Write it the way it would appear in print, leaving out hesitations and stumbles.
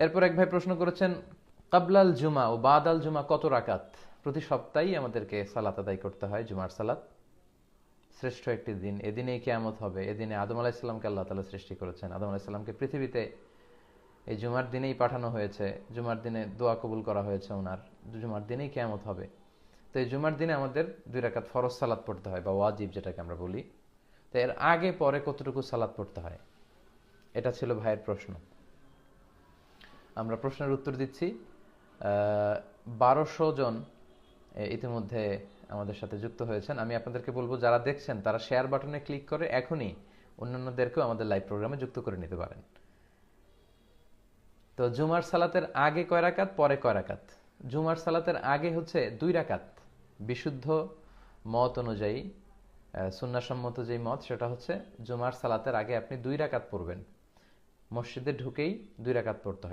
এরপর এক ভাই প্রশ্ন করেছেন, কাবলাল জুমা ও বাদাল জুমা কত রাকাত? প্রতি সপ্তাহেই আমাদেরকে সালাত আদায় করতে হয়, জুমার সালাত। শ্রেষ্ঠ একটি দিন, এদিনেই কিয়ামত হবে। এদিনে আদম আলাহিসাল্লামকে আল্লাহ তাআলা সৃষ্টি করেছেন। আদম আলাহিসাল্লামকে পৃথিবীতে এই জুমার দিনেই পাঠানো হয়েছে। জুমার দিনে দোয়া কবুল করা হয়েছে ওনার। জুমার দিনেই কিয়ামত হবে। তো এই জুমার দিনে আমাদের 2 রাকাত ফরজ সালাত পড়তে হয়, বা ওয়াজিব যেটাকে আমরা বলি। তো এর আগে পরে কতটুকু সালাত পড়তে হয়, এটা ছিল ভাইয়ের প্রশ্ন। আমরা প্রশ্নের উত্তর দিচ্ছি। 1200 জন ইতিমধ্যে আমাদের সাথে যুক্ত হয়েছেন। আমি আপনাদেরকে বলবো, যারা দেখছেন তারা শেয়ার বাটনে ক্লিক করে এখনই অন্যান্যদেরকেও আমাদের লাইভ প্রোগ্রামে যুক্ত করে নিতে পারেন। তো জুমার সালাতের আগে কয় রাকাত, পরে কয় রাকাত? জুমার সালাতের আগে হচ্ছে 2 রাকাত। বিশুদ্ধ মত অনুযায়ী, সুন্নাহসম্মত যেই মত, সেটা হচ্ছে জুমার সালাতের আগে আপনি 2 রাকাত পড়বেন। মসজিদে ঢুকেই 2 রাকাত পড়তে হয়।